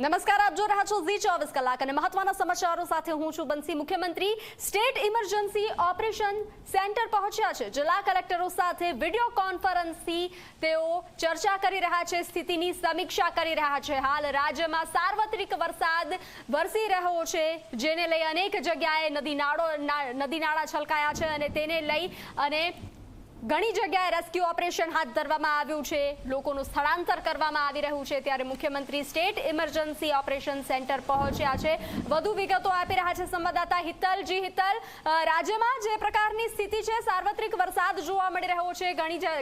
નમસ્કાર, આપ જો રહ્યા છો ઝી 24 કલાક અને મહત્વના સમાચારો સાથે હું છું બંસી। મુખ્યમંત્રી સ્ટેટ ઇમરજન્સી ઓપરેશન સેન્ટર પહોંચ્યા છે। જિલ્લા કલેક્ટરો સાથે વિડીયો કોન્ફરન્સથી તેઓ ચર્ચા કરી રહ્યા છે, સ્થિતિની સમીક્ષા કરી રહ્યા છે। હાલ રાજ્યમાં સાર્વત્રિક વરસાદ વરસી રહ્યો છે, જેને લઈ અનેક જગ્યાએ નદી નાળા છલકાયા છે અને તેને લઈ અને ઘણી જગ્યાએ રેસ્ક્યુ ઓપરેશન હાથ ધરવામાં આવ્યું છે, લોકોનું સ્થળાંતર કરવામાં આવી રહ્યું છે। ત્યારે મુખ્યમંત્રી સ્ટેટ ઇમરજન્સી ઓપરેશન સેન્ટર પહોંચ્યા છે। વધુ વિગતો આપી રહ્યા છે સંવાદદાતા હિતલ। હિતલ, રાજ્યમાં જે પ્રકારની સ્થિતિ છે, સાર્વત્રિક વરસાદ જોવા મળી રહ્યો છે,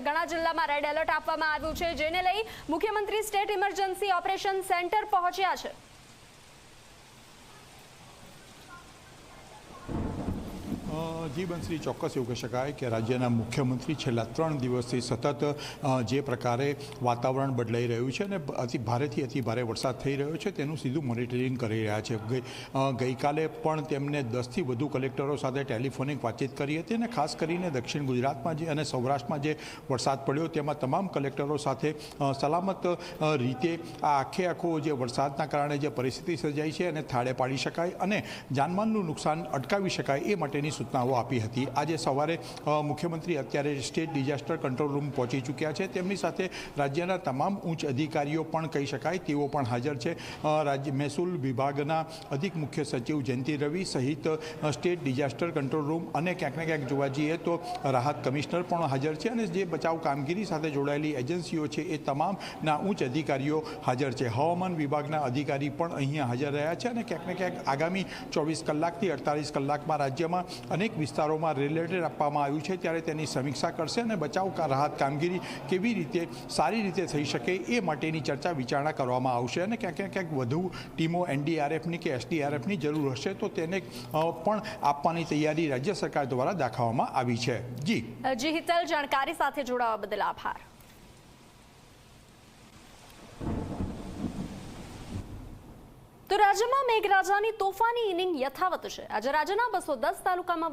ઘણા જિલ્લામાં રેડ એલર્ટ આપવામાં આવ્યું છે, જેને લઈ મુખ્યમંત્રી સ્ટેટ ઇમરજન્સી ઓપરેશન સેન્ટર પહોંચ્યા છે। જી બંસરી, ચોક્કસ એવું કહી શકાય કે રાજ્યના મુખ્યમંત્રી છેલ્લા 3 દિવસથી સતત જે પ્રકારે વાતાવરણ બદલાઈ રહ્યું છે અને અતિ ભારેથી અતિ ભારે વરસાદ થઈ રહ્યો છે તેનું સીધું મોનિટરિંગ કરી રહ્યા છે। ગઈકાલે પણ તેમને 10થી વધુ કલેક્ટરો સાથે ટેલિફોનિક વાતચીત કરી હતી અને ખાસ કરીને દક્ષિણ ગુજરાતમાં જે અને સૌરાષ્ટ્રમાં જે વરસાદ પડ્યો તેમાં તમામ કલેક્ટરો સાથે સલામત રીતે આ આખો જે વરસાદના કારણે જે પરિસ્થિતિ સર્જાઈ છે એને થાળે પાડી શકાય અને જાનમાલનું નુકસાન અટકાવી શકાય એ માટેની સૂચનાઓ આપી હતી। આજે સવારે મુખ્યમંત્રી અત્યારે સ્ટેટ ડિઝાસ્ટર કંટ્રોલ રૂમ પહોંચી ચૂક્યા છે। તેમની સાથે રાજ્યના તમામ ઉચ્ચ અધિકારીઓ પણ કહી શકાય તેઓ પણ હાજર છે। રાજ્ય મહેસૂલ વિભાગના અધિક મુખ્ય સચિવ જયંતિ રવિ સહિત સ્ટેટ ડિઝાસ્ટર કંટ્રોલ રૂમ અને ક્યાંક ને ક્યાંક જોવા જઈએ તો રાહત કમિશનર પણ હાજર છે અને જે બચાવ કામગીરી સાથે જોડાયેલી એજન્સીઓ છે એ તમામના ઉચ્ચ અધિકારીઓ હાજર છે। હવામાન વિભાગના અધિકારી પણ અહીંયા હાજર રહ્યા છે અને ક્યાંક ને ક્યાંક આગામી 24 કલાકથી 48 કલાકમાં રાજ્યમાં અનેક વિસ્તારોમાં રેડ એલર્ટ આપવામાં આવ્યું છે, ત્યારે તેની સમીક્ષા કરશે અને બચાવ રાહત કામગીરી કેવી રીતે સારી રીતે થઈ શકે એ માટેની ચર્ચા વિચારણા કરવામાં આવશે અને ક્યાંક ક્યાંક વધુ ટીમો એનડીઆરએફની કે એસડીઆરએફની જરૂર હશે તો તેને પણ આપવાની તૈયારી રાજ્ય સરકાર દ્વારા દાખવવામાં આવી છે। જી હિતલ, જાણકારી સાથે જોડાવા બદલ આભાર। તો રાજ્યમાં મેઘરાજાની તોફાની ઇનિંગ યથાવત છે। આજે રાજ્યના 210 તાલુકામાં